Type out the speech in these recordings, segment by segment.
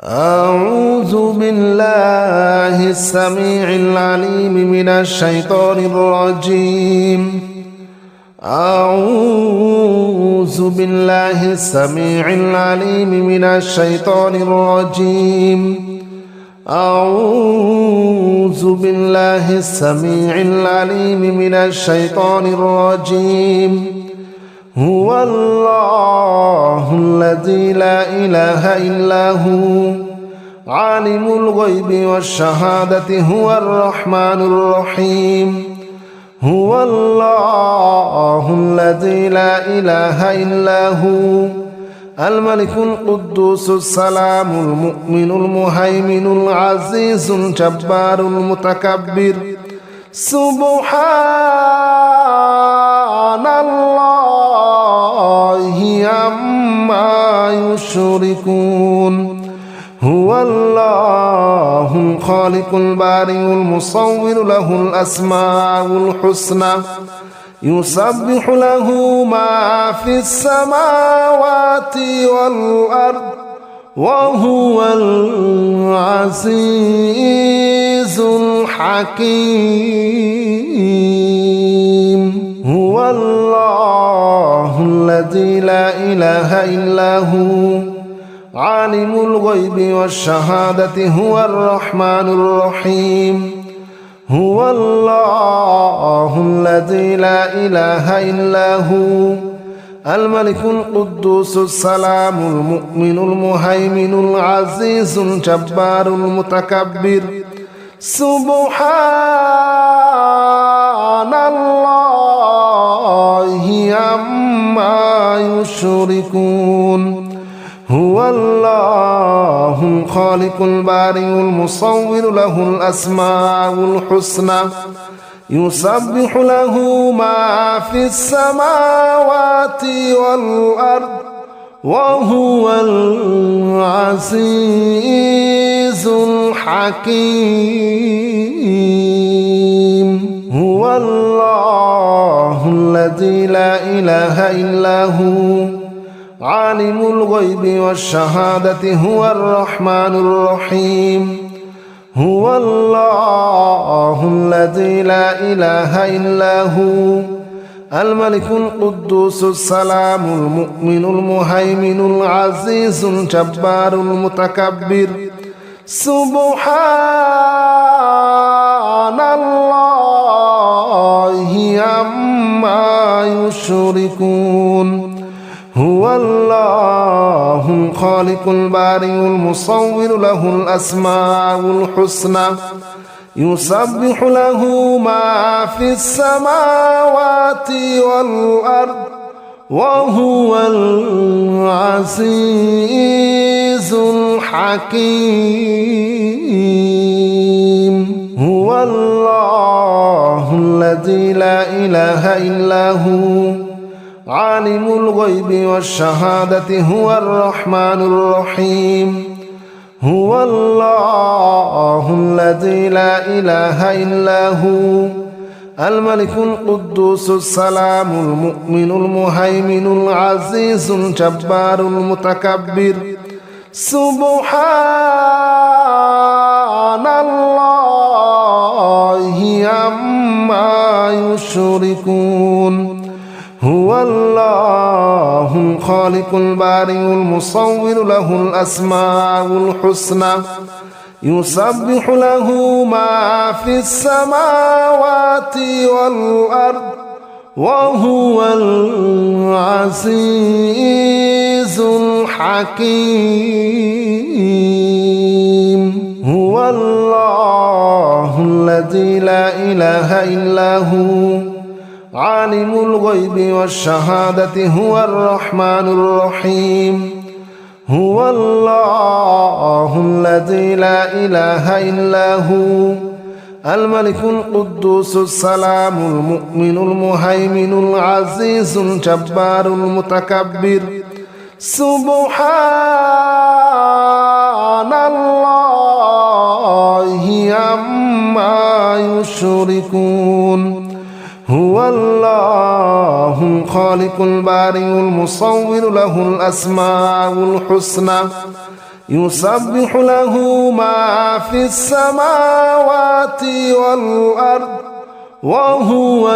أعوذ بالله السميع العليم من الشيطان الرجيم. أعوذ بالله السميع العليم من الشيطان الرجيم. أعوذ بالله السميع العليم من الشيطان الرجيم. هو الله الذي لا إله إلا هو عالم الغيب والشهادة هو الرحمن الرحيم. هو الله الذي لا إله إلا هو الملك القدوس السلام المؤمن المهيمن العزيز الجبار المتكبر. سبحان الله عما يشركون. هو الله الخالق البارئ المصور له الأسماء الحسنى يسبح له ما في السماوات والأرض وهو العزيز الحكيم. هو الله الذي لا إله إلا هو عالم الغيب والشهادة هو الرحمن الرحيم. هو الله الذي لا إله إلا هو الملك القدوس السلام المؤمن المهيمن العزيز الجبار المتكبر. سبحان الله عما يشركون. هو الله الخالق البارئ المصور له الأسماء الحسنى يسبح له ما في السماوات والأرض وهو العزيز الحكيم. هو الله الذي لا إله إلا هو عالم الغيب والشهادة هو الرحمن الرحيم. هو الله الذي لا إله إلا هو الملك القدوس السلام المؤمن المهيمن العزيز الجبار المتكبر. سبحان الله عما يشركون. هو الله الخالق البارئ المصور له الأسماء الحسنى يسبح له ما في السماوات والأرض وهو العزيز الحكيم. هو الله الذي لا إله إلا هو عالم الغيب والشهادة هو الرحمن الرحيم. هو الله الذي لا إله إلا هو الملك القدوس السلام المؤمن المهيمن العزيز الجبار المتكبر. سبحان الله عما يشركون. هو الله الخالق البارئ المصور له الأسماء الحسنى يسبح له ما في السماوات والأرض وهو العزيز الحكيم. هو الله الذي لا إله إلا هو عالم الغيب والشهادة هو الرحمن الرحيم. هو الله الذي لا إله إلا هو الملك القدوس السلام المؤمن المهيمن العزيز الجبار المتكبر. سبحان الله عما يشركون. هو الله الخالق البارئ المصور له الأسماء الحسنى يسبح له ما في السماوات والأرض وهو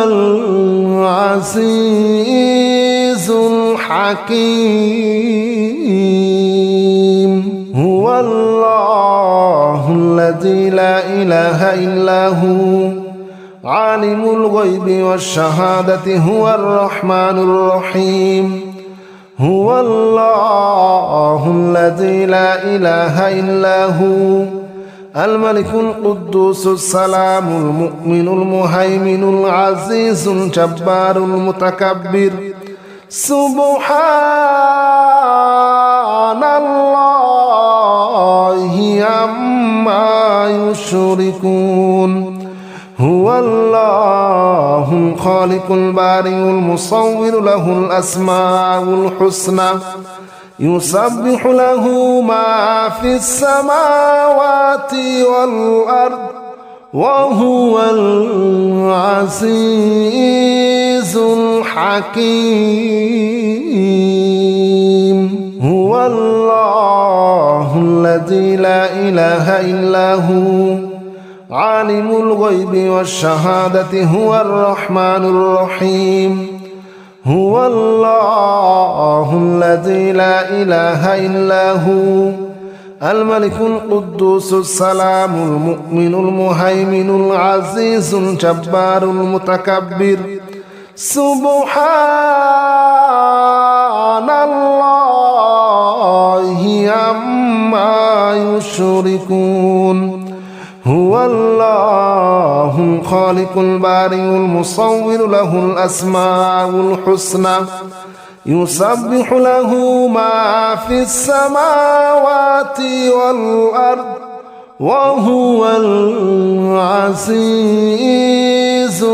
العزيز الحكيم هو الله الذي لا إله إلا هو عالم الغيب والشهادة هو الرحمن الرحيم هو الله الذي لا إله إلا هو الملك القدوس السلام المؤمن المهيمن العزيز الجبار المتكبر سبحان الله عما يشركون هو الله الخالق البارئ المصور له الأسماء الحسنى يسبح له ما في السماوات والأرض وهو العزيز الحكيم هو الله الذي لا إله إلا هو عالم الغيب والشهادة هو الرحمن الرحيم هو الله الذي لا إله إلا هو الملك القدوس السلام المؤمن المهيمن العزيز الجبار المتكبر سبحان الله عما يشركون هو الله الخالق البارئ المصور له الأسماء الحسنى يسبح له ما في السماوات والأرض وهو العزيز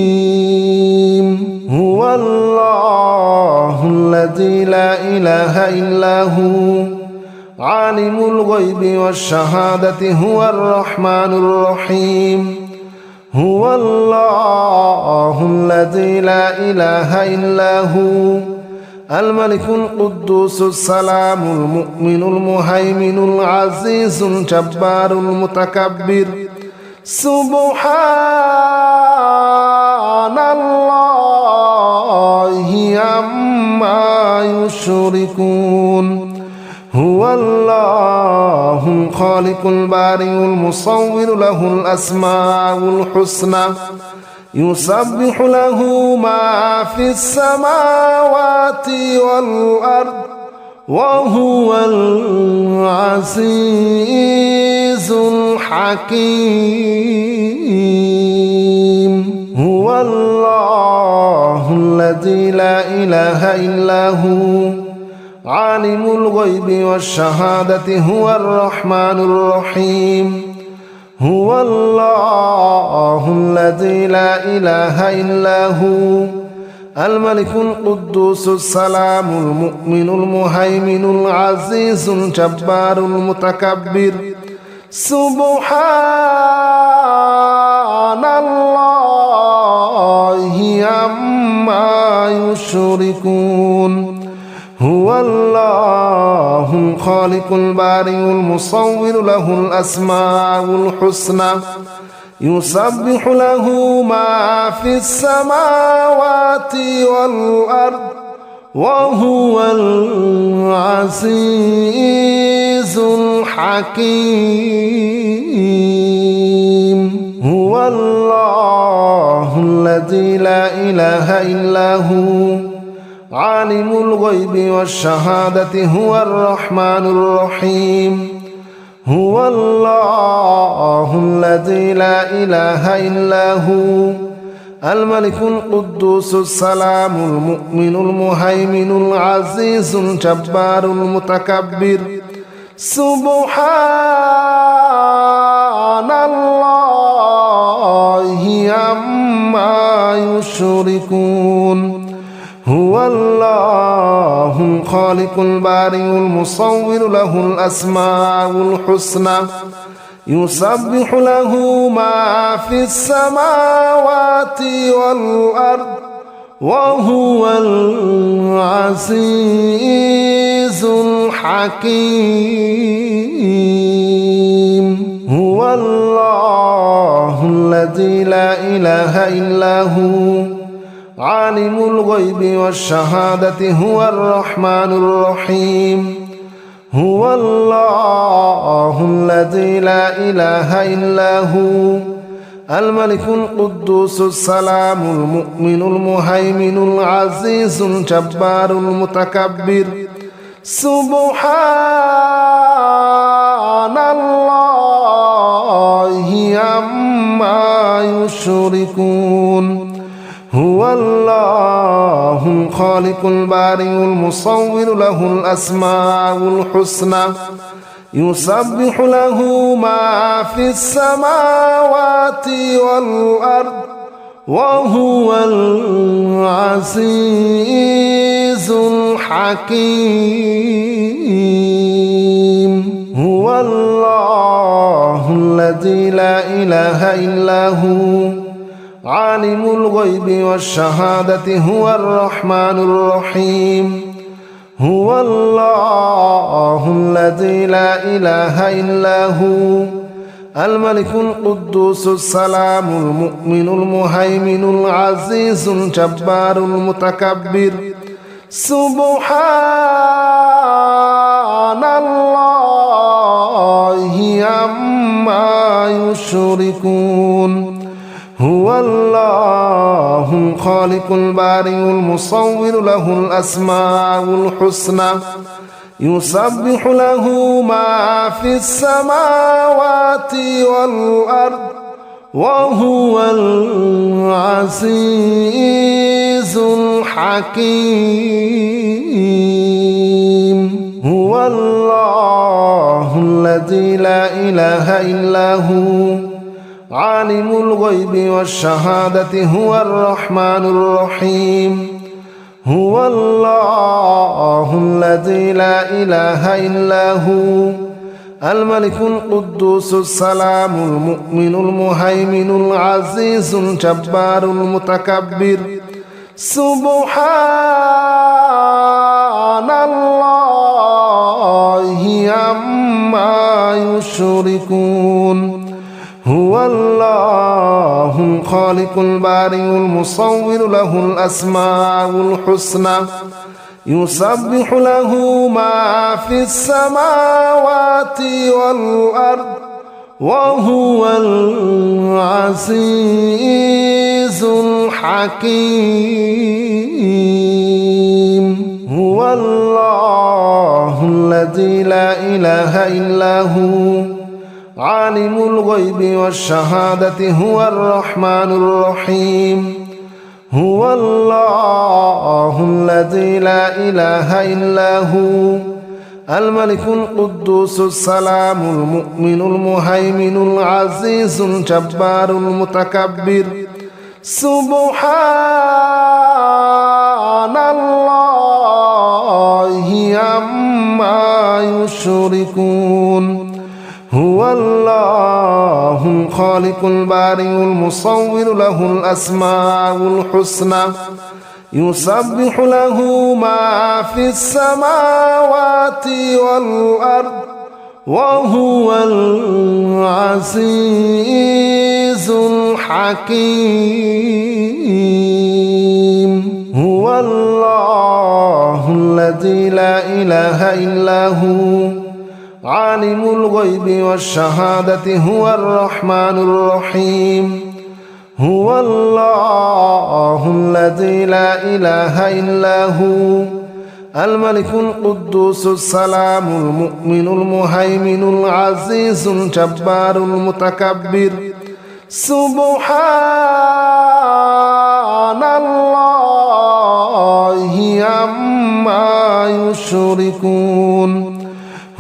الحكيم هو الله الذي لا إله إلا هو عالم الغيب والشهادة هو الرحمن الرحيم هو الله الذي لا إله إلا هو الملك القدوس السلام المؤمن المهيمن العزيز الجبار المتكبر سبحان الله عما يشركون هو الله الخالق البارئ المصور له الأسماء الحسنى يسبح له ما في السماوات والأرض وهو العزيز الحكيم هو الله الذي لا إله إلا هو عالم الغيب والشهادة هو الرحمن الرحيم هو الله الذي لا إله إلا هو الملك القدوس السلام المؤمن المهيمن العزيز الجبار المتكبر سبحان الله عما يشركون هو الله الخالق البارئ المصور له الأسماء الحسنى يسبح له ما في السماوات والأرض وهو العزيز الحكيم هو الله الذي لا إله إلا هو عالم الغيب والشهادة هو الرحمن الرحيم هو الله الذي لا إله إلا هو الملك القدوس السلام المؤمن المهيمن العزيز الجبار المتكبر سبحان الله عما يشركون هو الله الخالق البارئ المصور له الأسماء الحسنى يسبح له ما في السماوات والأرض وهو العزيز الحكيم هو الله الذي لا إله إلا هو عالم الغيب والشهادة هو الرحمن الرحيم هو الله الذي لا إله إلا هو الملك القدوس السلام المؤمن المهيمن العزيز الجبار المتكبر سبحان الله عما يشركون هو الله الخالق البارئ المصور له الأسماء الحسنى يسبح له ما في السماوات والأرض وهو العزيز الحكيم هو الله الذي لا إله إلا هو عالم الغيب والشهادة هو الرحمن الرحيم هو الله الذي لا إله إلا هو الملك القدوس السلام المؤمن المهيمن العزيز الجبار المتكبر سبحان الله عما يشركون هو الله الخالق البارئ المصور له الأسماء الحسنى يسبح له ما في السماوات والأرض وهو العزيز الحكيم هو الله الذي لا إله إلا هو عالم الغيب والشهادة هو الرحمن الرحيم هو الله الذي لا إله إلا هو الملك القدوس السلام المؤمن المهيمن العزيز الجبار المتكبر سبحان الله عما يشركون هو الله الخالق البارئ المصور له الأسماء الحسنى يسبح له ما في السماوات والأرض وهو العزيز الحكيم هو الله الذي لا إله إلا هو عالم الغيب والشهادة هو الرحمن الرحيم هو الله الذي لا إله إلا هو الملك القدوس السلام المؤمن المهيمن العزيز الجبار المتكبر سبحان الله عما يشركون هو الله الخالق البارئ المصور له الأسماء الحسنى يسبح له ما في السماوات والأرض وهو العزيز الحكيم هو الله الذي لا إله إلا هو عالم الغيب والشهادة هو الرحمن الرحيم هو الله الذي لا إله إلا هو الملك القدوس السلام المؤمن المهيمن العزيز الجبار المتكبر سبحان الله عما يشركون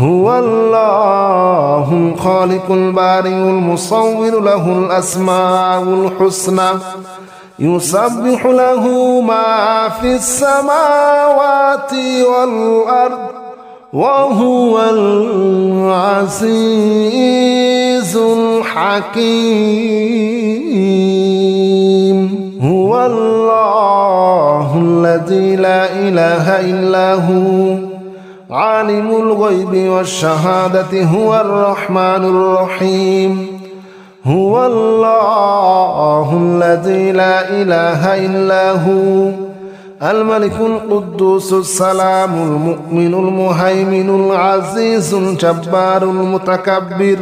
هو الله الخالق البارئ المصور له الأسماء الحسنى يسبح له ما في السماوات والأرض وهو العزيز الحكيم هو الله الذي لا إله إلا هو عالم الغيب والشهادة هو الرحمن الرحيم هو الله الذي لا إله إلا هو الملك القدوس السلام المؤمن المهيمن العزيز الجبار المتكبر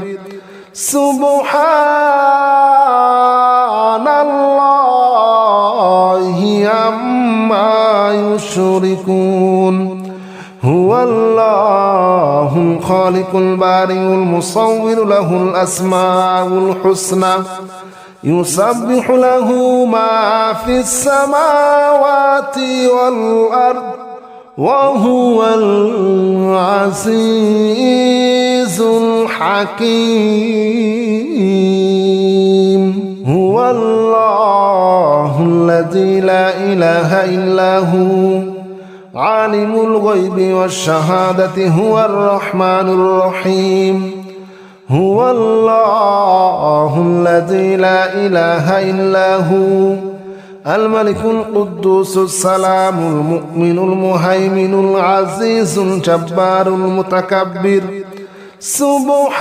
سبحان الله عما يشركون هو الله الخالق البارئ المصور له الأسماء الحسنى يسبح له ما في السماوات والأرض وهو العزيز الحكيم هو الله الذي لا إله إلا هو عالم الغيب والشهادة هو الرحمن الرحيم هو الله الذي لا إله إلا هو الملك القدوس السلام المؤمن المهيمن العزيز الجبار المتكبر سبحان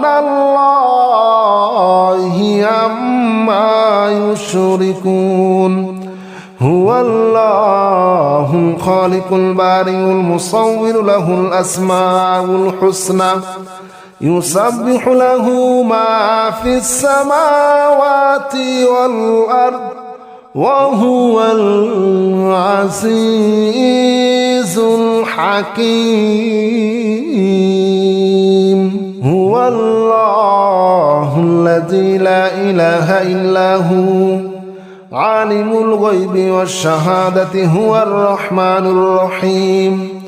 الله عما يشركون هو الله الخالق البارئ المصور له الأسماء الحسنى يسبح له ما في السماوات والأرض وهو العزيز الحكيم هو الله الذي لا إله إلا هو عالم الغيب والشهادة هو الرحمن الرحيم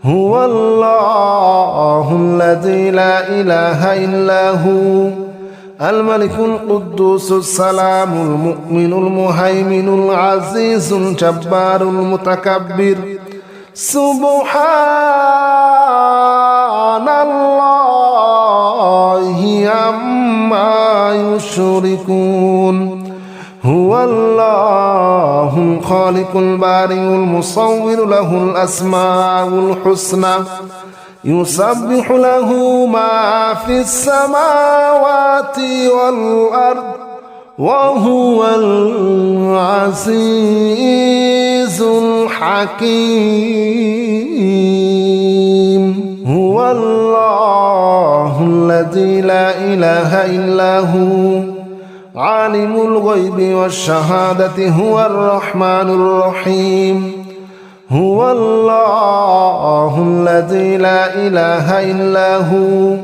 هو الله الذي لا إله إلا هو الملك القدوس السلام المؤمن المهيمن العزيز الجبار المتكبر سبحان الله عما يشركون هو الله الخالق البارئ المصور له الأسماء الحسنى يسبح له ما في السماوات والأرض وهو العزيز الحكيم هو الله الذي لا إله إلا هو عالم الغيب والشهادة هو الرحمن الرحيم هو الله الذي لا إله إلا هو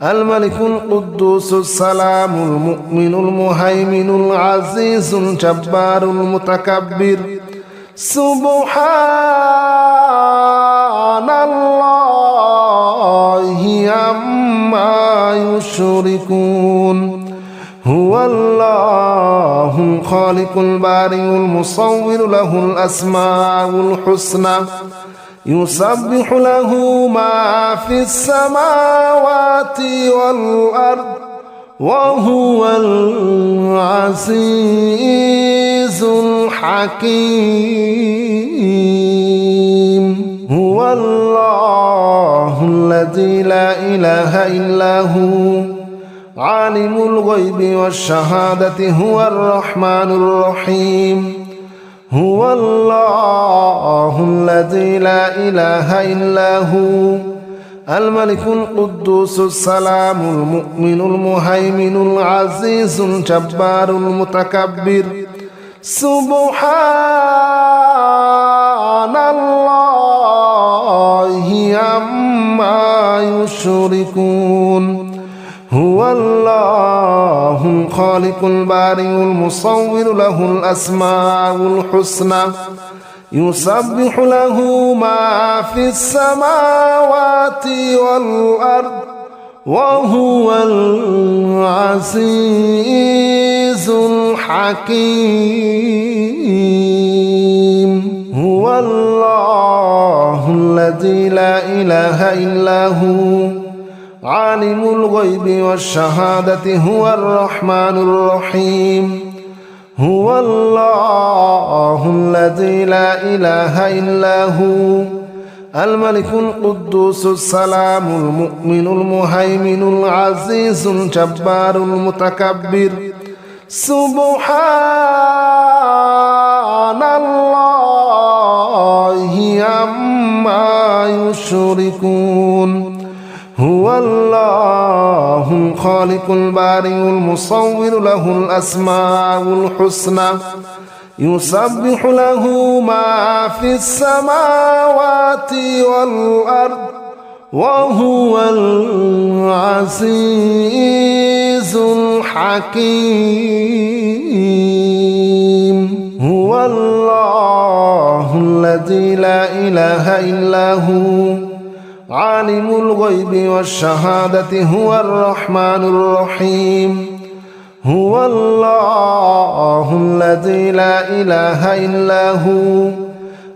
الملك القدوس السلام المؤمن المهيمن العزيز الجبار المتكبر سبحان الله عما يشركون هو الله الخالق البارئ المصور له الأسماء الحسنى يسبح له ما في السماوات والأرض وهو العزيز الحكيم هو الله الذي لا إله إلا هو عالم الغيب والشهادة هو الرحمن الرحيم هو الله الذي لا إله إلا هو الملك القدوس السلام المؤمن المهيمن العزيز الجبار المتكبر سبحان الله عما يشركون هو الله الخالق البارئ المصور له الأسماء الحسنى يسبح له ما في السماوات والأرض وهو العزيز الحكيم هو الله الذي لا إله إلا هو عالم الغيب والشهادة هو الرحمن الرحيم هو الله الذي لا إله إلا هو الملك القدوس السلام المؤمن المهيمن العزيز الجبار المتكبر سبحان الله عما يشركون هو الله الخالق البارئ المصور له الأسماء الحسنى يسبح له ما في السماوات والأرض وهو العزيز الحكيم هو الله الذي لا إله إلا هو عالم الغيب والشهادة هو الرحمن الرحيم هو الله الذي لا إله إلا هو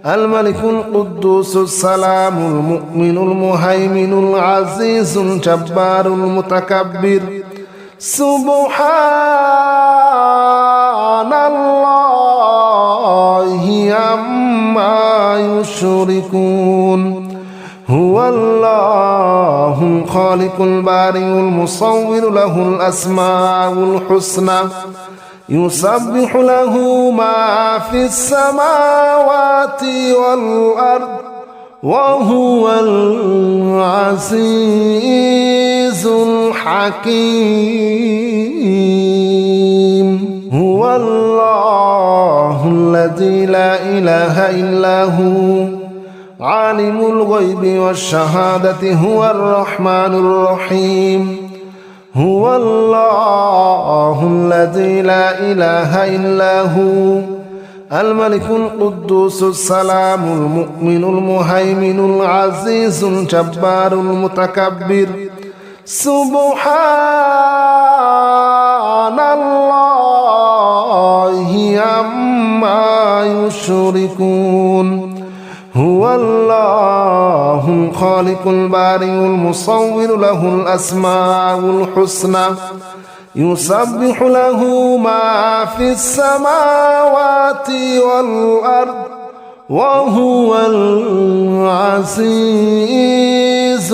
الملك القدوس السلام المؤمن المهيمن العزيز الجبار المتكبر سبحان الله عما يشركون هو الله الخالق البارئ المصور له الأسماء الحسنى يسبح له ما في السماوات والأرض وهو العزيز الحكيم هو الله الذي لا إله إلا هو عالم الغيب والشهادة هو الرحمن الرحيم هو الله الذي لا إله إلا هو الملك القدوس السلام المؤمن المهيمن العزيز الجبار المتكبر سبحان الله عما يشركون هو الله الخالق البارئ المصور له الأسماء الحسنى يسبح له ما في السماوات والأرض وهو العزيز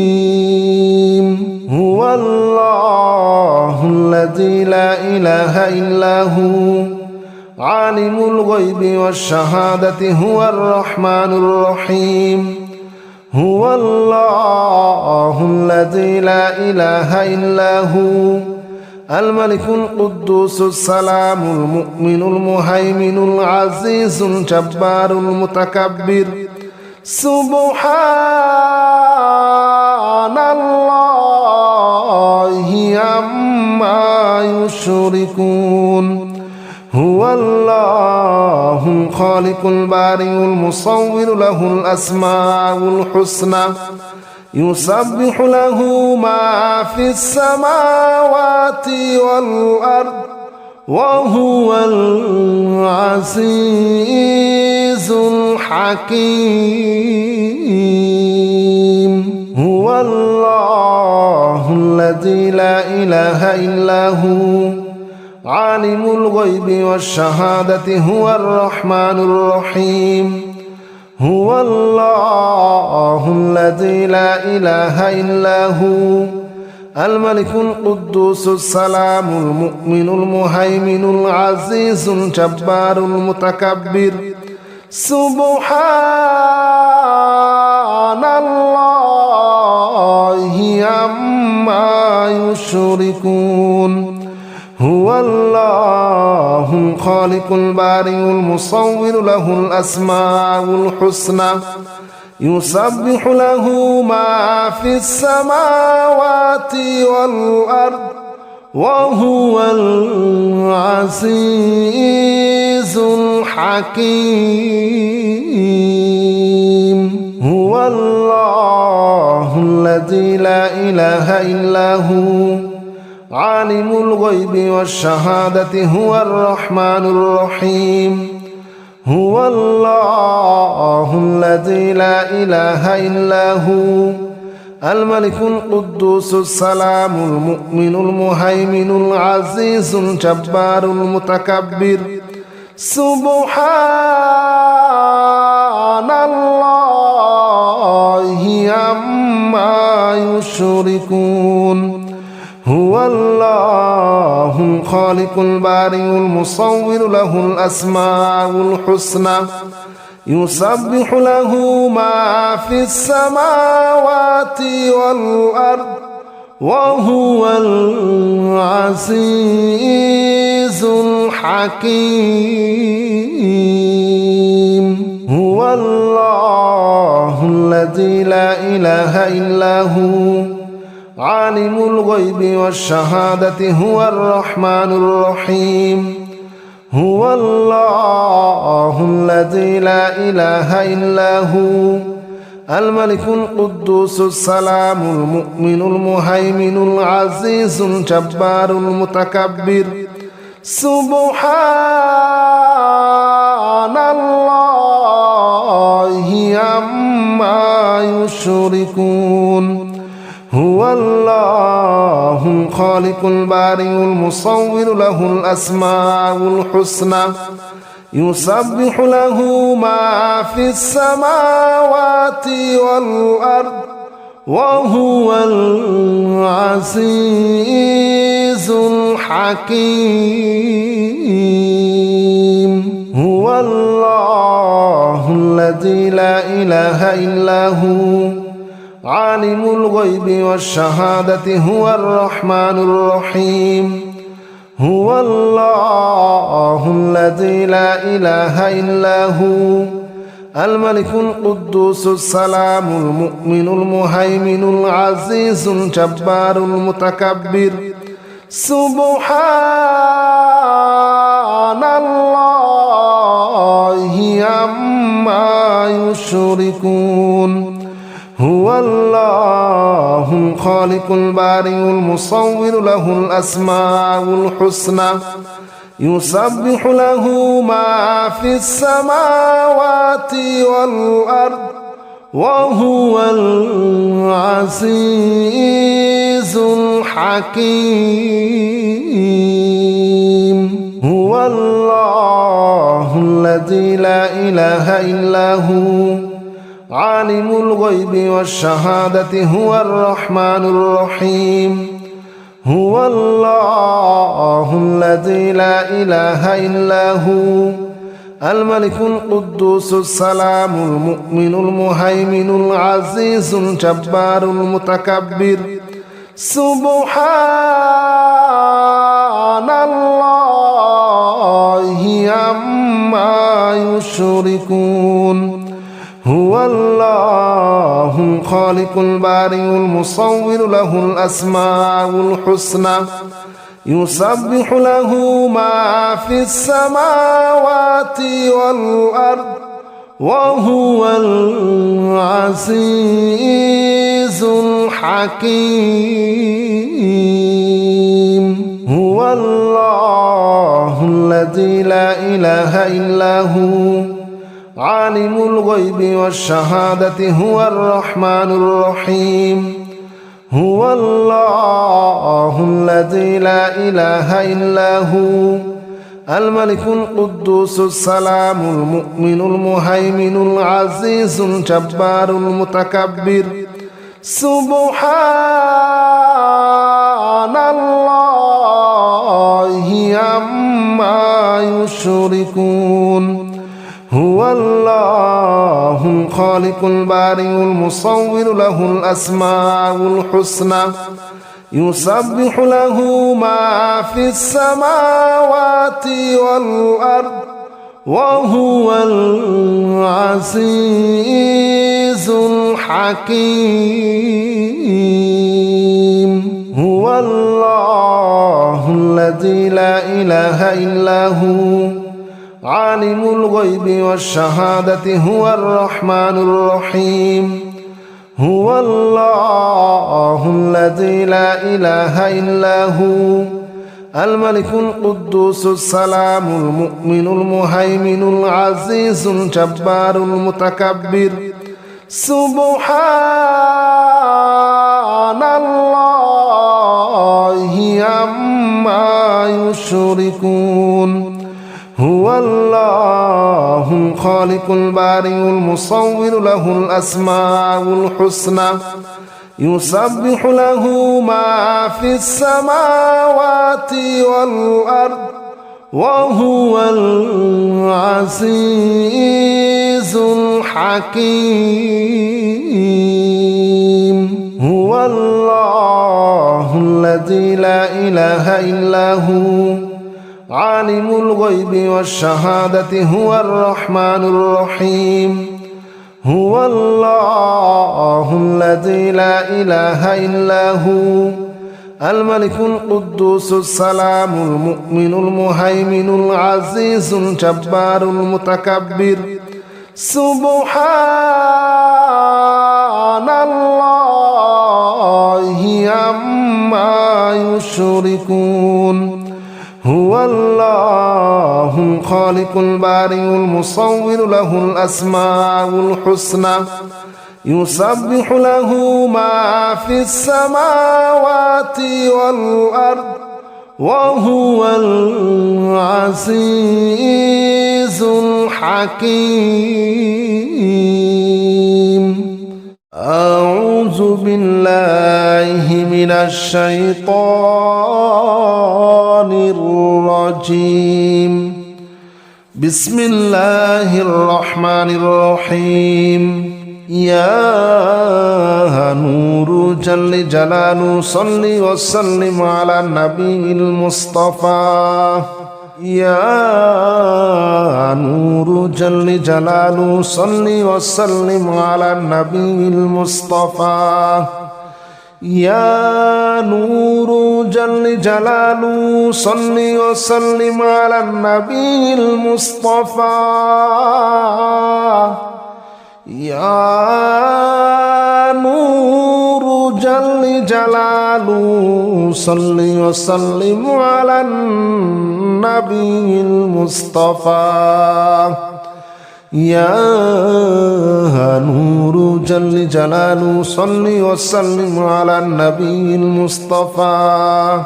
الحكيم هو الله الذي لا إله إلا هو عالم الغيب والشهادة هو الرحمن الرحيم هو الله الذي لا إله إلا هو الملك القدوس السلام المؤمن المهيمن العزيز الجبار المتكبر سبحان الله عما يشركون هو الله الخالق البارئ المصور له الأسماء الحسنى يسبح له ما في السماوات والأرض وهو العزيز الحكيم هو الله الذي لا إله إلا هو عالم الغيب والشهادة هو الرحمن الرحيم هو الله الذي لا إله إلا هو الملك القدوس السلام المؤمن المهيمن العزيز الجبار المتكبر سبحان الله عما يشركون هو الله الخالق البارئ المصور له الأسماء الحسنى يسبح له ما في السماوات والأرض وهو العزيز الحكيم هو الله الذي لا إله إلا هو عالم الغيب والشهادة هو الرحمن الرحيم هو الله الذي لا إله إلا هو الملك القدوس السلام المؤمن المهيمن العزيز الجبار المتكبر سبحان الله عما يشركون هو الله الخالق البارئ المصور له الأسماء الحسنى يسبح له ما في السماوات والأرض وهو العزيز الحكيم هو الله الذي لا إله إلا هو عالم الغيب والشهادة هو الرحمن الرحيم هو الله الذي لا إله إلا هو الملك القدوس السلام المؤمن المهيمن العزيز الجبار المتكبر سبحان الله عما يشركون هو الله الخالق البارئ المصور له الأسماء الحسنى يسبح له ما في السماوات والأرض وهو العزيز الحكيم هو الله الذي لا إله إلا هو عالم الغيب والشهادة هو الرحمن الرحيم هو الله الذي لا إله إلا هو الملك القدوس السلام المؤمن المهيمن العزيز الجبار المتكبر سبحان الله عما يشركون هو الله الخالق البارئ المصور له الأسماء الحسنى يسبح له ما في السماوات والأرض وهو العزيز الحكيم هو الله الذي لا إله إلا هو عالم الغيب والشهادة هو الرحمن الرحيم هو الله الذي لا إله إلا هو الملك القدوس السلام المؤمن المهيمن العزيز الجبار المتكبر سبحان الله عما يشركون هو الله الخالق البارئ المصور له الأسماء الحسنى يسبح له ما في السماوات والأرض وهو العزيز الحكيم هو الله الذي لا إله إلا هو عالم الغيب والشهادة هو الرحمن الرحيم هو الله الذي لا إله إلا هو الملك القدوس السلام المؤمن المهيمن العزيز الجبار المتكبر سبحان الله عما يشركون هو الله الخالق البارئ المصور له الأسماء الحسنى يسبح له ما في السماوات والأرض وهو العزيز الحكيم هو الله الذي لا إله إلا هو عالم الغيب والشهادة هو الرحمن الرحيم هو الله الذي لا إله إلا هو الملك القدوس السلام المؤمن المهيمن العزيز الجبار المتكبر সুবহানাল্লাহি আম্মা ইউশরিকুন হুয়াল্লাহুল খালিকুল বারিউল মুসাউবিরু লাহুল আসমাউল হুসনা يسبح له ما في السماوات والأرض وهو العزيز الحكيم هو الله الذي لا إله إلا هو عالم الغيب والشهادة هو الرحمن الرحيم هو الله الذي لا إله إلا هو الملك القدوس السلام المؤمن المهيمن العزيز الجبار المتكبر سبحان الله عما يشركون هو الله الخالق البارئ المصور له الأسماء الحسنى يسبح له ما في السماوات والأرض وهو العزيز الحكيم أعوذ بالله من الشيطان الرجيم بسم الله الرحمن الرحيم يا نور جل جلاله صل وسلم على النبي المصطفى يا نور جل جلاله صل وسلم على النبي المصطفى يا نور جل جلاله صل وسلم على النبي المصطفى يا نور جل جلاله صل وسلم على النبي المصطفى يا نور جل جلاله صل وسلم على النبي المصطفى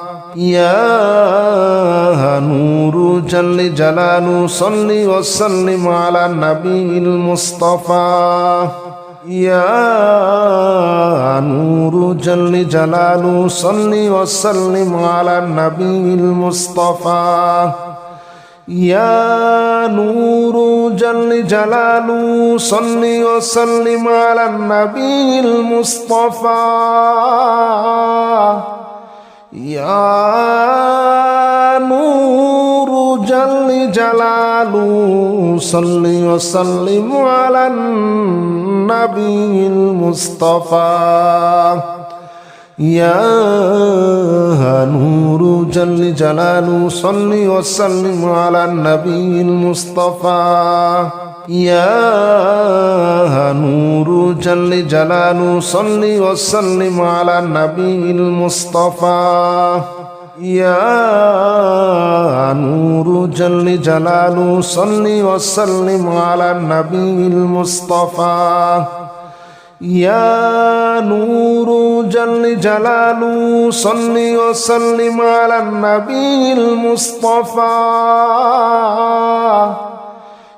يا نور جل جلاله صل وسلم على النبي المصطفى يا نور جل جلاله صل وسلم على النبي المصطفى يا نور جل جلاله صل وسلم على النبي المصطفى يا نور جل جلاله صل وسلم على النبي المصطفى يا نور جل جلاله صل وسلم على النبي المصطفى يا نور جل جلاله صل وسلم على النبي المصطفى يا نور جل جلاله صل وسلم على النبي المصطفى يا نور جل جلاله صل وسلم على النبي المصطفى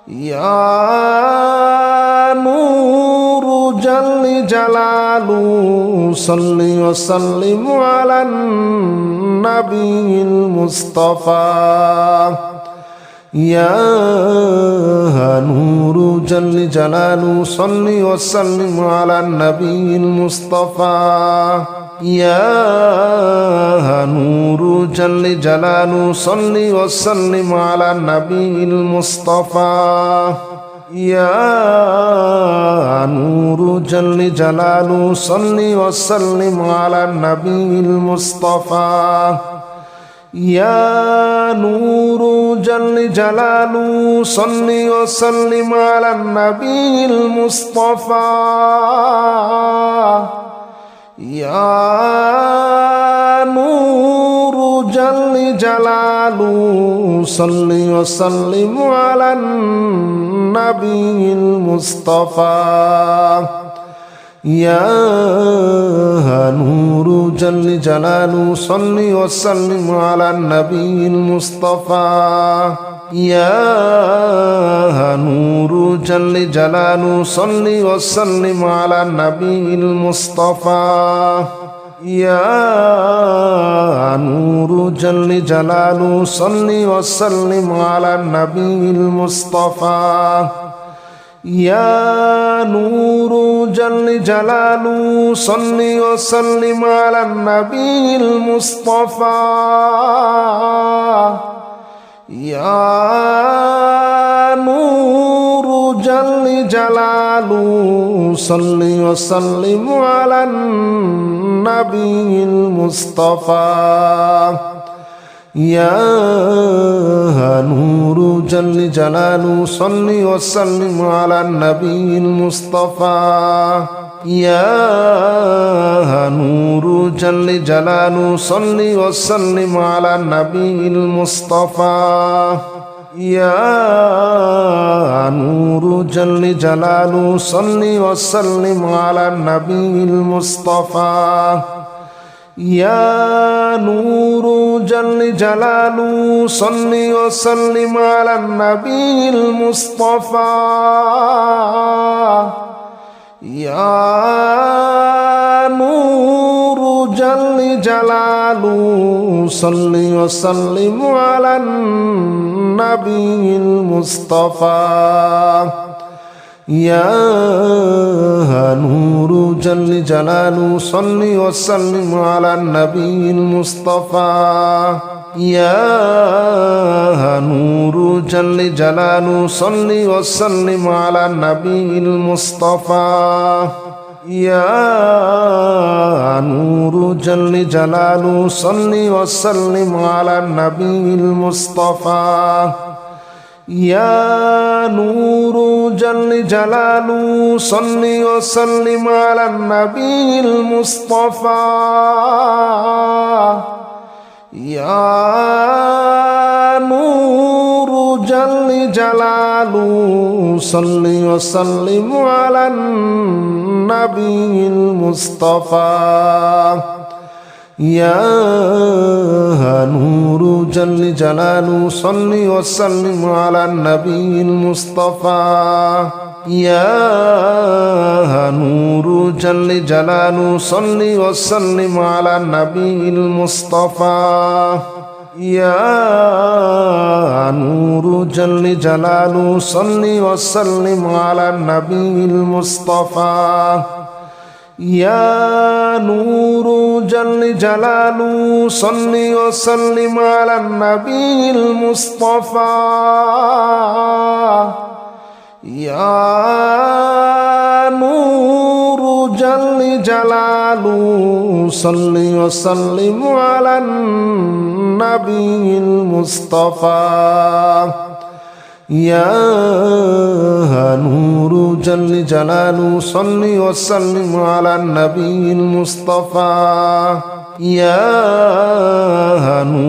يا نور جل جلاله صل وسلم على النبي المصطفى يا نور جل جلاله صل وسلم على النبي المصطفى يا نور جل جلاله صل وسلم على النبي المصطفى يا نور جل جلاله صل وسلم على النبي المصطفى يا نور جل جلاله صل وسلم على النبي المصطفى يا نور جل جلاله صل وسلم على النبي المصطفى يا نور جل جلاله صل وسلم على النبي المصطفى يا نور جل جلاله صل وسلم على النبي المصطفى يا نور جل جلاله صل وسلم على النبي المصطفى يا نور جل جلاله صل وسلم على النبي المصطفى يا نور جل جلاله صل وسلم على النبي المصطفى يا نور جل جلاله صل وسلم على النبي المصطفى يا نور جل جلاله صل وسلم على النبي المصطفى يا نور جل جلاله صل وسلم على النبي المصطفى يا نور جل جلاله صل وسلم على النبي المصطفى يا نور جل جلاله صل وسلم على النبي المصطفى يا نور جل جلاله صل وسلم على النبي المصطفى يا نور جل جلاله صل وسلم على النبي المصطفى يا نور جل جلاله صل وسلم على النبي المصطفى يا نور جل جلاله صل وسلم على النبي المصطفى يا نور جل جلاله صل وسلم على النبي المصطفى يا نور جل جلاله صل وسلم على النبي المصطفى يا نور جل جلاله صل وسلم على النبي المصطفى يا نور جل جلاله صل وسلم على النبي المصطفى يا نور جل جلاله صل وسلم على النبي المصطفى يا نور جل جلاله صل وسلم على النبي المصطفى يا نور جل جلاله صل وسلم على النبي المصطفى يا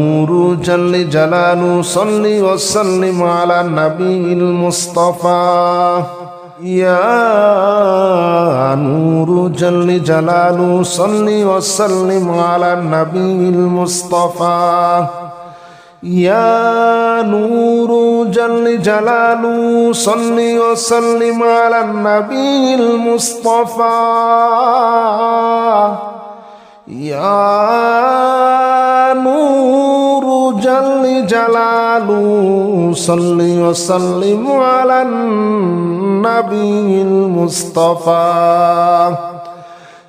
نور جل جلاله صل وسلم على النبي المصطفى يا نور جل جلاله صل وسلم على النبي المصطفى يا نور جل جلاله صل وسلم على النبي المصطفى يا نور جل جلاله صل وسلم على النبي المصطفى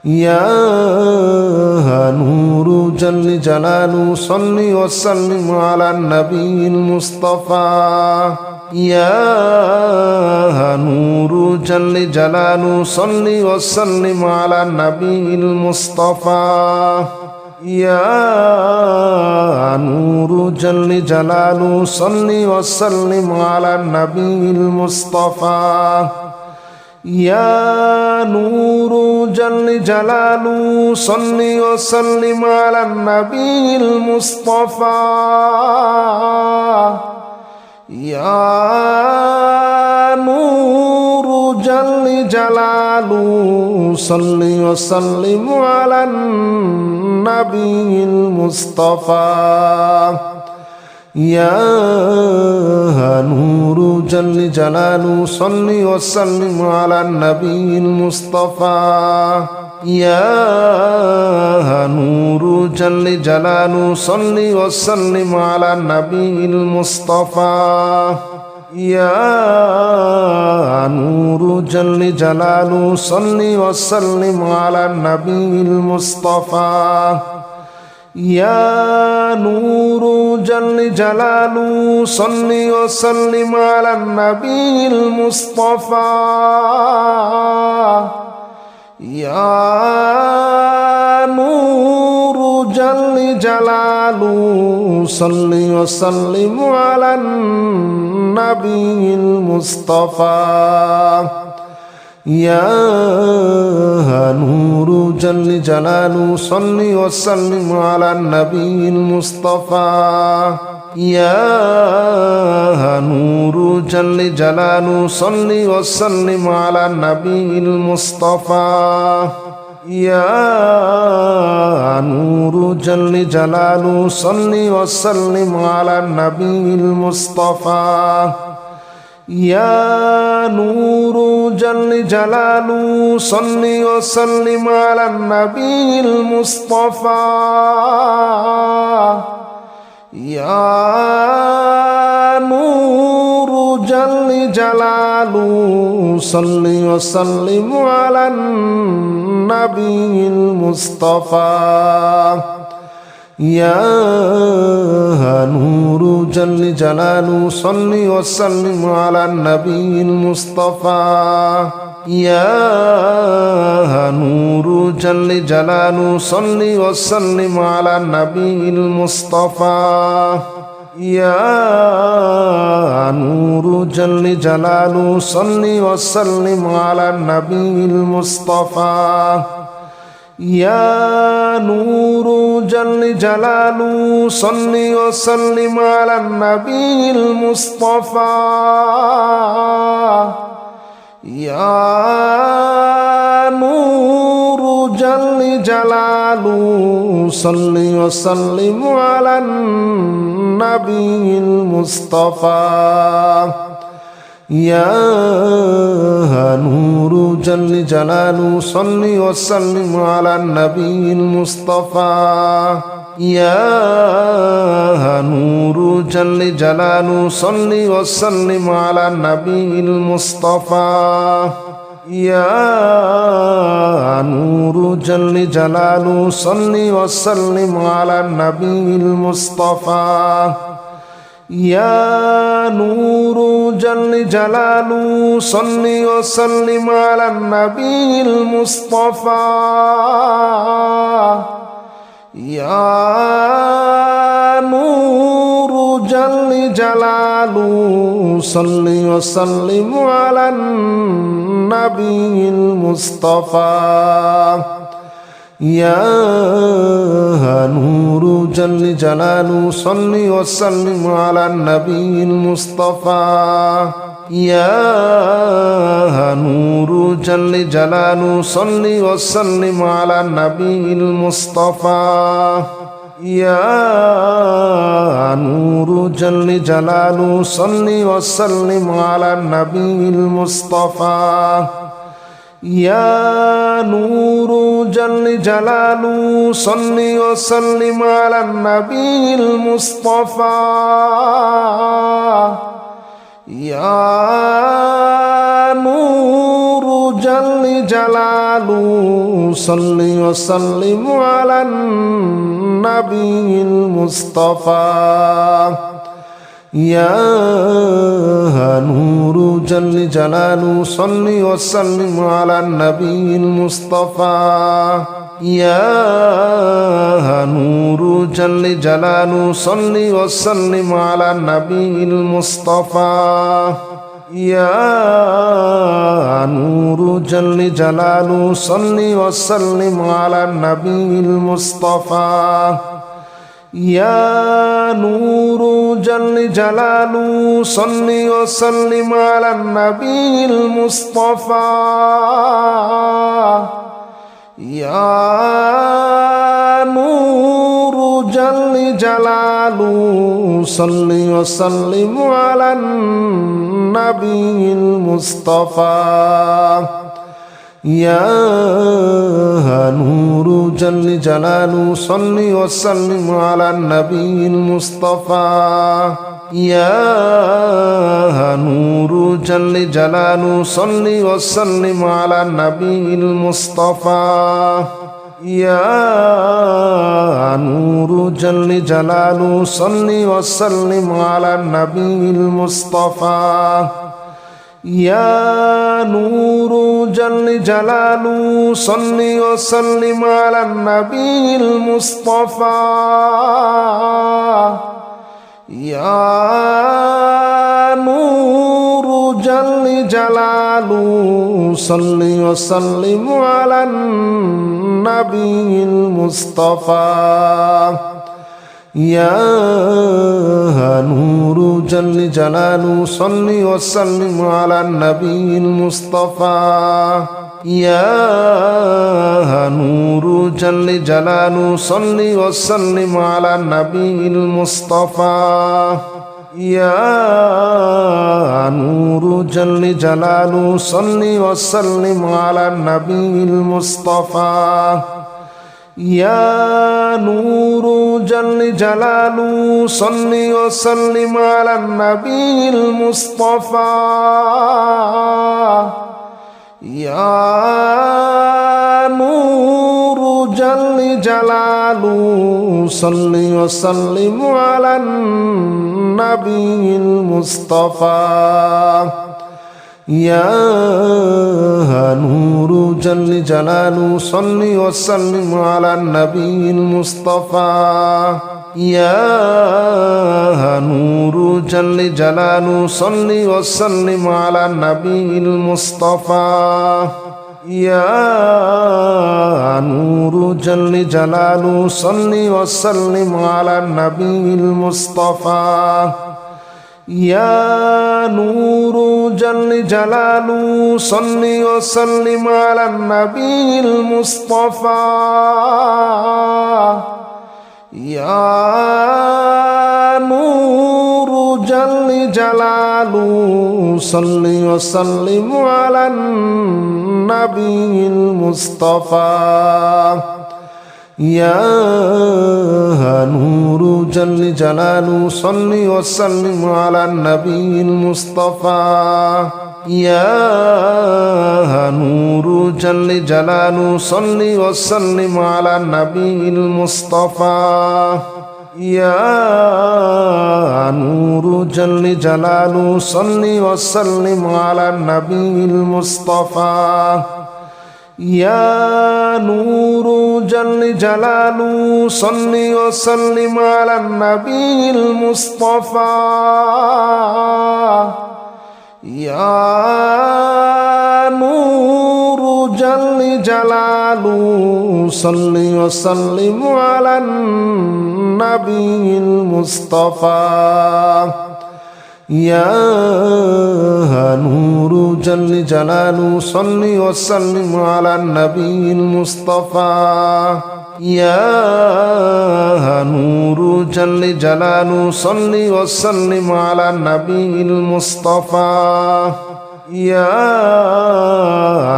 يا نور جل جلاله صل وسلم على النبي المصطفى يا نور جل جلاله صل وسلم على النبي المصطفى يا نور جل جلاله صل وسلم على النبي المصطفى يا نور جل جلاله صل وسلم على النبي المصطفى يا نور جل جلاله صل وسلم على النبي المصطفى يا نور جل جلاله صل وسلم على النبي المصطفى يا نور جل جلاله صل وسلم على النبي المصطفى يا نور جل جلاله صل وسلم على النبي المصطفى يا نور جل جلاله صل وسلم على النبي المصطفى يا نور جل جلاله صل وسلم على النبي المصطفى يا نور جل جلاله صل وسلم على النبي المصطفى يا نور جل جلاله صل وسلم على النبي المصطفى يا نور جل جلاله صل وسلم على النبي المصطفى يا نور جل جلاله صل وسلم على النبي المصطفى يا نور جل جلاله صل وسلم على النبي المصطفى يا نور جل جلاله صل وسلم على النبي المصطفى يا نور جل جلاله صل وسلم على النبي المصطفى يا نور جل جلاله صل وسلم على النبي المصطفى يا نور جل جلاله صل وسلم على النبي المصطفى يا نور جل جلاله صل وسلم على النبي المصطفى يا نور جل جلاله صل وسلم على النبي المصطفى يا نور جل جلاله صل وسلم على النبي المصطفى يا نور جل جلاله صل وسلم على النبي المصطفى يا نور جل جلاله صل وسلم على النبي المصطفى يا نور جل جلاله صل وسلم على النبي المصطفى يا نور جل جلاله صل وسلم على النبي المصطفى يا نور جل جلاله صل وسلم على النبي المصطفى يا نور جل جلاله صل وسلم على النبي المصطفى يا نور جل جلاله صل وسلم على النبي المصطفى يا نور جل جلاله صل وسلم على النبي المصطفى يا نور جل جلاله صل وسلم على النبي المصطفى يا نور جل جلاله صل وسلم على النبي المصطفى يا نور جل جلاله صل وسلم على النبي المصطفى يا نور جل جلاله صل وسلم على النبي المصطفى يا نور جل جلاله صل وسلم على النبي المصطفى يا نور جل جلاله صل وسلم على النبي المصطفى يا نور جل جلاله صل وسلم على النبي المصطفى يا نور جل جلاله صل وسلم على النبي المصطفى يا نور جل جلاله صل وسلم على النبي المصطفى يا نور جل جلاله صل وسلم على النبي المصطفى يا نور جل جلاله صل وسلم على النبي المصطفى يا نور جل جلاله صل وسلم على النبي المصطفى يا نور جل جلاله صل وسلم على النبي المصطفى يا نور جل جلاله صل وسلم على النبي المصطفى يا نور جل جلاله صل وسلم على النبي المصطفى يا نور جل جلاله صل وسلم على النبي المصطفى يا نور جل جلاله صل وسلم على النبي المصطفى يا نور جل جلاله صل وسلم على النبي المصطفى يا نور جل جلاله صل وسلم على النبي المصطفى يا نور جل جلاله صل وسلم على النبي المصطفى يا نور جل جلاله صل وسلم على النبي المصطفى يا نور جل جلاله صل وسلم على النبي المصطفى يا نور جل جلاله صل وسلم على النبي المصطفى يا نور جل جلاله صل وسلم على النبي المصطفى يا نور جل جلاله صل وسلم على النبي المصطفى يا نور جل جلاله صل وسلم على النبي المصطفى يا نور جل جلاله صل وسلم على النبي المصطفى يا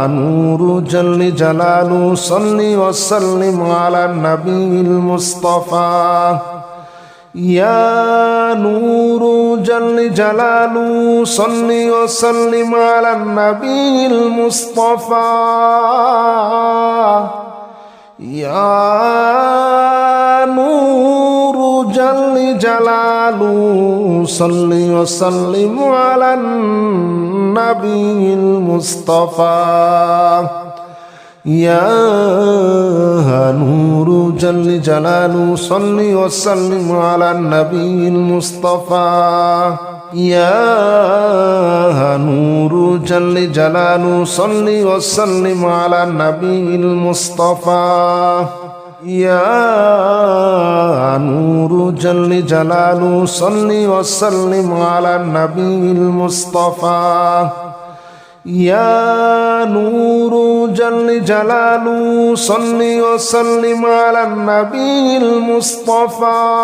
نور جل جلاله صل وسلم على النبي المصطفى يا نور جل جلاله صل وسلم على النبي المصطفى يا نور جل جلاله صل وسلم على النبي المصطفى يا نور جل جلاله صل وسلم على النبي المصطفى يا نور جل جلاله صل وسلم على النبي المصطفى يا نور جل جلاله صل وسلم على النبي المصطفى يا نور جل جلاله صل وسلم على النبي المصطفى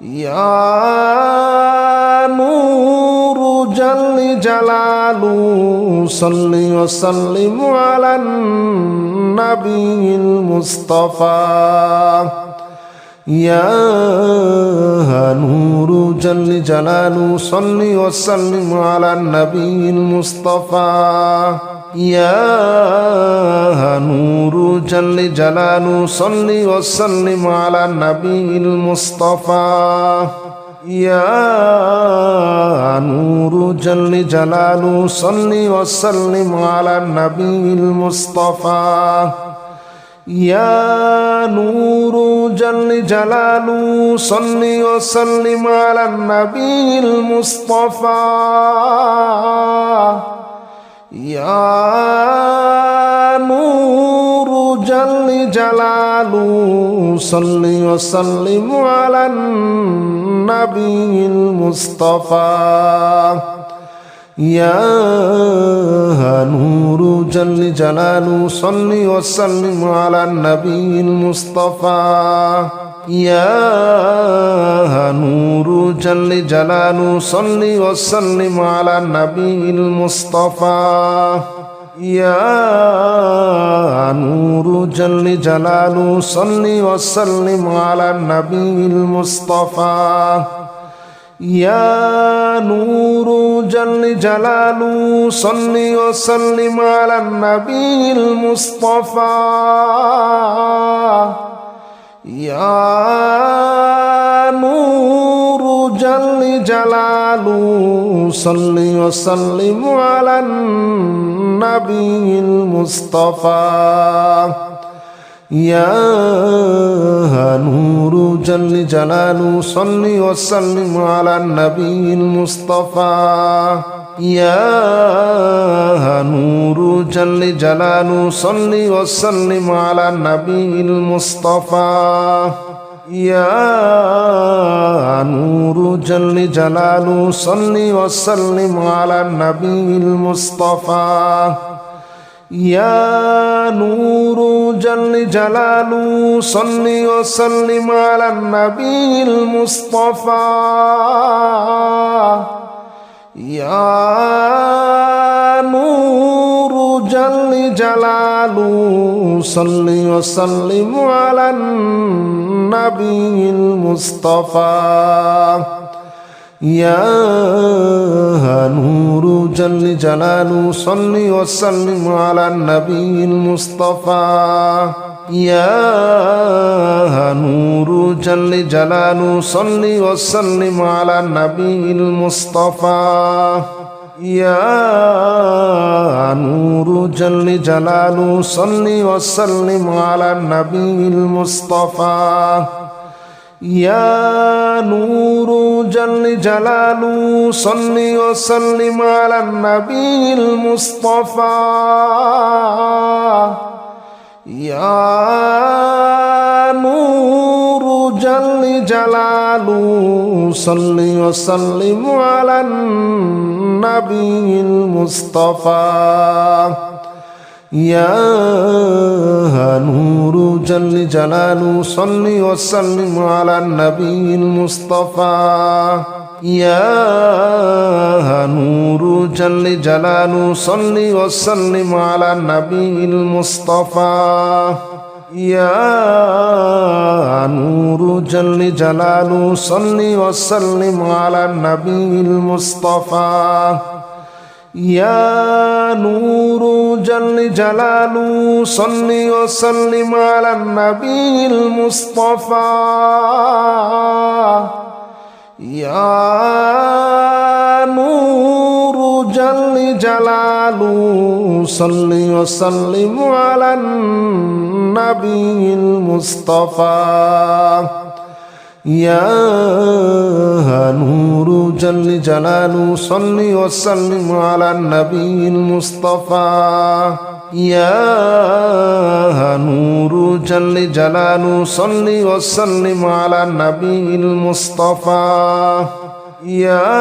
يا نور جل جلاله صل وسلم على النبي المصطفى يا نور جل جلاله صل وسلم على النبي المصطفى يا نور جل جلاله صل وسلم على النبي المصطفى يا نور جل جلاله صل وسلم على النبي المصطفى يا نور جل جلاله صل وسلم على النبي المصطفى يا نور جل جلاله صل وسلم على النبي المصطفى يا نور جل جلاله صل وسلم على النبي المصطفى يا نور جل جلاله صل وسلم على النبي المصطفى يا نور جل جلاله صل وسلم على النبي المصطفى يا نور جل جلاله صل وسلم على النبي المصطفى يا نور جل جلاله صل وسلم على النبي المصطفى يا نور جل جلاله صل وسلم على النبي المصطفى يا نور جل جلاله صل وسلم على النبي المصطفى يا نور جل جلاله صل وسلم على النبي المصطفى يا نور جل جلاله صل وسلم على النبي المصطفى يا نور جل جلاله صل وسلم على النبي المصطفى يا نور جل جلاله صل وسلم على النبي المصطفى يا نور جل جلاله صل وسلم على النبي المصطفى يا نور جل جلاله صل وسلم على النبي المصطفى يا نور جل جلاله صل وسلم على النبي المصطفى يا نور جل جلاله صل وسلم على النبي المصطفى يا نور جل جلاله صل وسلم على النبي المصطفى يا نور جل جلاله صل وسلم على النبي المصطفى يا نور جل جلاله صل وسلم على النبي المصطفى يا نور جل جلاله صل وسلم على النبي المصطفى يا نور جل جلاله صل وسلم على النبي المصطفى يا نور جل جلاله صل وسلم على النبي المصطفى يا نور جل جلاله صل وسلم على النبي المصطفى يا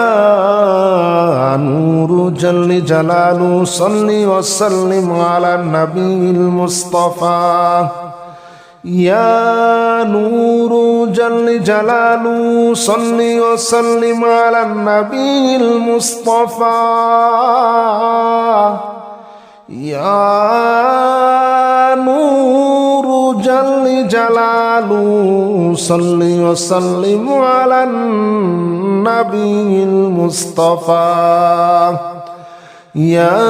نور جل جلاله صل وسلم على النبي المصطفى يا نور جل جلاله صل وسلم على النبي المصطفى يا نور جل جلاله صل وسلم على النبي المصطفى يا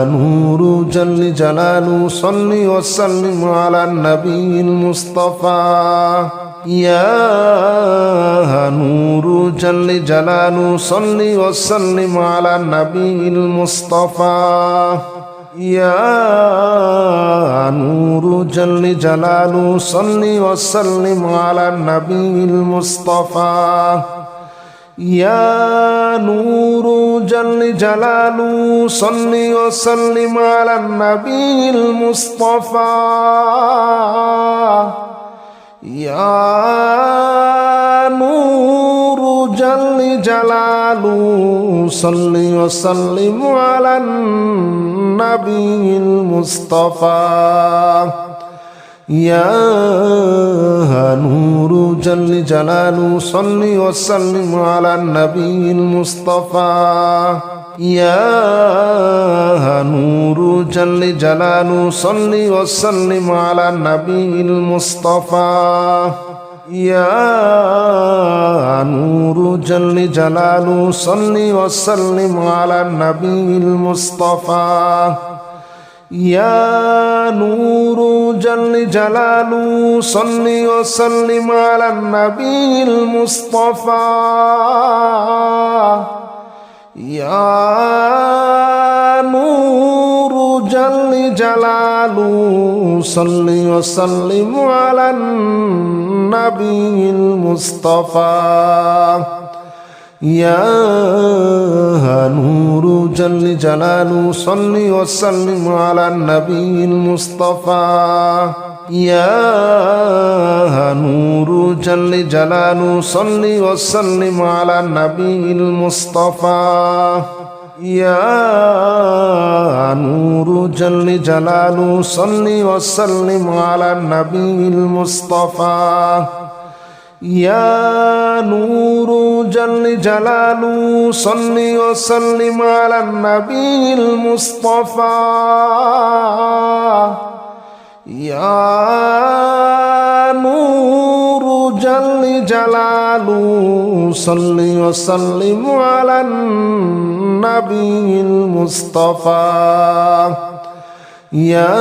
نور جل جلاله صل وسلم على النبي المصطفى يا نور جل جلاله صل وسلم على النبي المصطفى يا نور جل جلاله صل وسلم على النبي المصطفى يا نور جل جلاله صل وسلم على النبي المصطفى يا نور جل جلاله صل وسلم على النبي المصطفى يا نور جل جلاله صل وسلم على النبي المصطفى يا نور جل جلاله صل وسلم على النبي المصطفى يا نور جل جلاله صل وسلم على النبي المصطفى يا نور جل جلاله صل وسلم على النبي المصطفى يا نور جل جلاله صل وسلم على النبي المصطفى يا نور جل جلاله صل وسلم على النبي المصطفى يا نور جل جلاله صل وسلم على النبي المصطفى يا نور جل جلاله صل وسلم على النبي المصطفى يا نور جل جلاله صل وسلم على النبي المصطفى يا نور جل جلاله صل وسلم على النبي المصطفى يا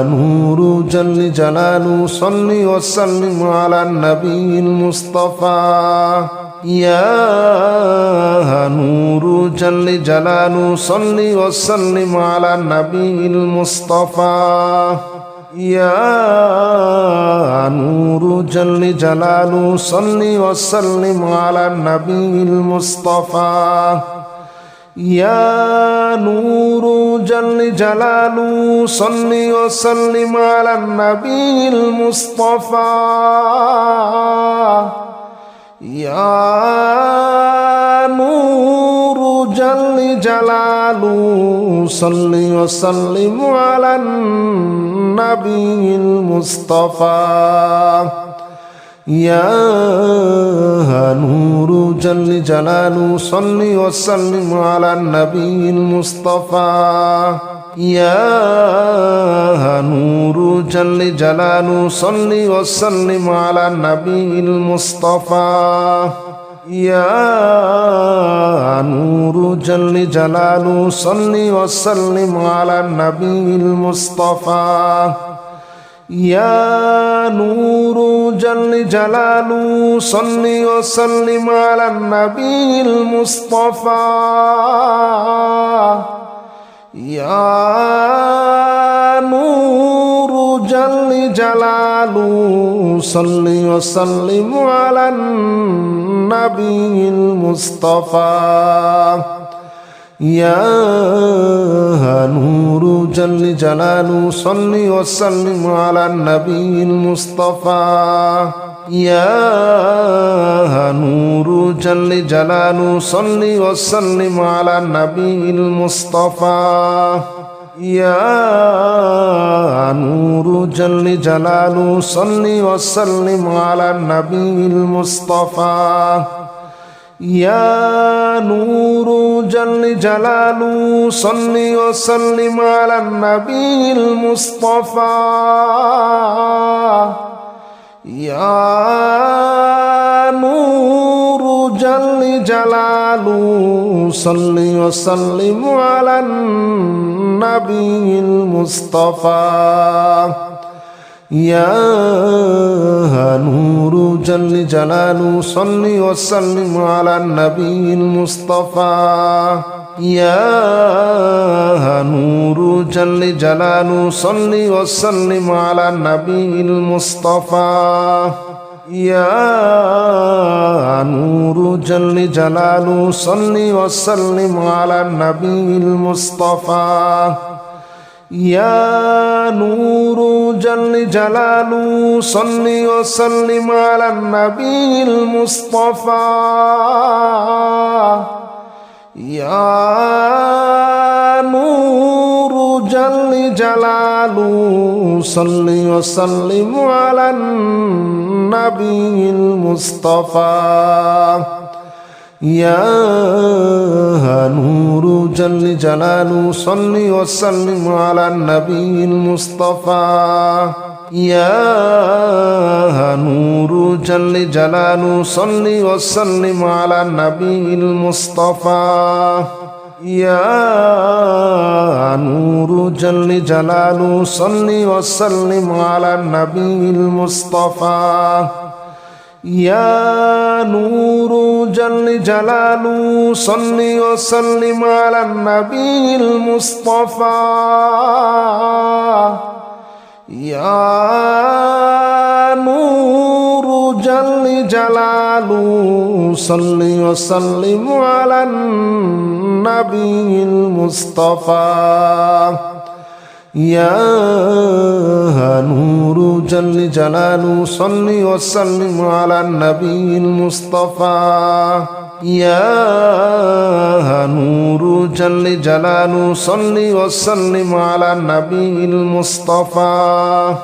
نور جل جلاله صل وسلم على النبي المصطفى يا نور جل جلاله صل وسلم على النبي المصطفى يا نور جل جلاله صل وسلم على النبي المصطفى يا نور جل جلاله صل وسلم على النبي المصطفى يا نور جل جلاله صل وسلم على النبي المصطفى يا نور جل جلاله صل وسلم على النبي المصطفى يا نور جل جلاله صل وسلم على النبي المصطفى يا نور جل جلاله صل وسلم على النبي المصطفى يا نور جل جلاله صل وسلم على النبي المصطفى يا نور جل جلاله صل وسلم على النبي المصطفى يا نور جل جلاله صل وسلم على النبي المصطفى يا نور جل جلاله صل وسلم على النبي المصطفى يا نور جل جلاله صل وسلم على النبي المصطفى يا نور جل جلاله صل وسلم على النبي المصطفى يا نور جل جلاله صل وسلم على النبي المصطفى يا نور جل جلاله صل وسلم على النبي المصطفى يا نور جل جلاله صل وسلم على النبي المصطفى يا نور جل جلاله صل وسلم على النبي المصطفى يا نور جل جلاله صل وسلم على النبي المصطفى يا نور جل جلاله صل وسلم على النبي المصطفى يا نور جل جلاله صل وسلم على النبي المصطفى يا نور جل جلاله صل وسلم على النبي المصطفى يا نور جل جلاله صل وسلم على النبي المصطفى يا نور جل جلاله صل وسلم على النبي المصطفى يا نور جل جلاله صل وسلم على النبي المصطفى يا نور جل جلاله صل وسلم على النبي المصطفى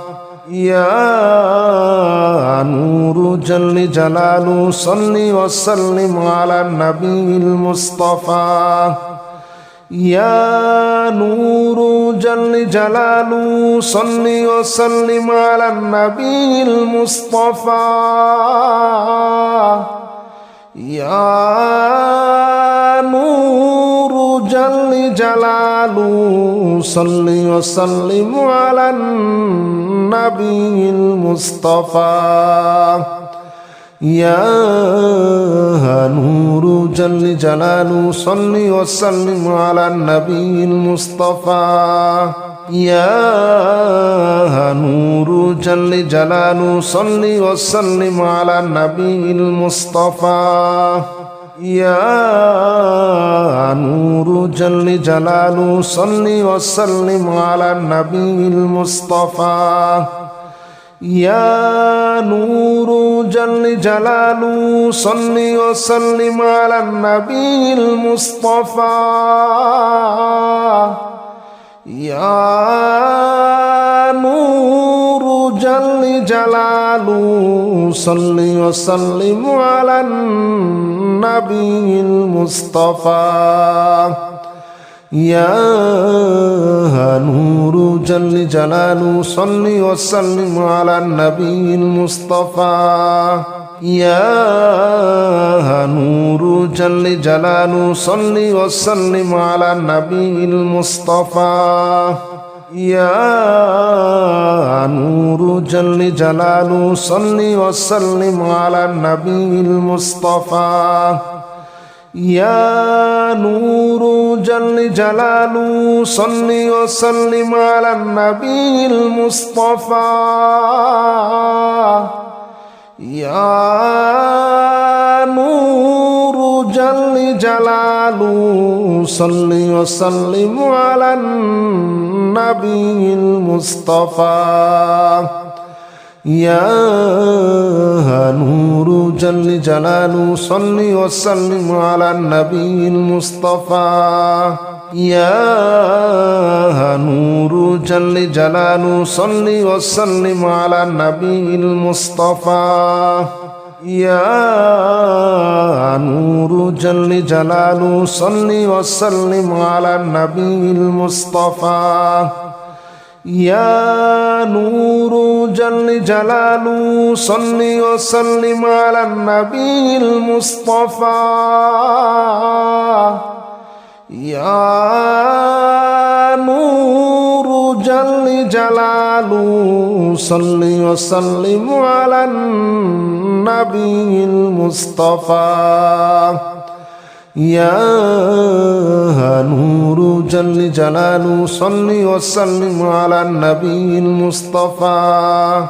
يا نور جل جلاله صل وسلم على النبي المصطفى يا نور جل جلاله صل وسلم على النبي المصطفى يا نور جل جلاله صل وسلم على النبي المصطفى يا نور جل جلاله صل وسلم على النبي المصطفى يا نور جل جلاله صل وسلم على النبي المصطفى يا نور جل جلاله صل وسلم على النبي المصطفى يا نور جل جلاله صل وسلم على النبي المصطفى يا نور جل جلاله صل وسلم على النبي المصطفى يا نور جل جلاله صل وسلم على النبي المصطفى يا نور جل جلاله صل وسلم على النبي المصطفى يا نور جل جلاله صل وسلم على النبي المصطفى يا نور جل جلاله صل وسلم على النبي المصطفى يا نور جل جلاله صل وسلم على النبي المصطفى يا نور جل جلاله صل وسلم على النبي المصطفى يا نور جل جلاله صل وسلم على النبي المصطفى يا نور جل جلاله صل وسلم على النبي المصطفى يا نور جل جلاله صل وسلم على النبي المصطفى يا نور جل جلاله صل وسلم على النبي المصطفى يا نور جل جلاله صل وسلم على النبي المصطفى يا نور جل جلاله صل وسلم على النبي المصطفى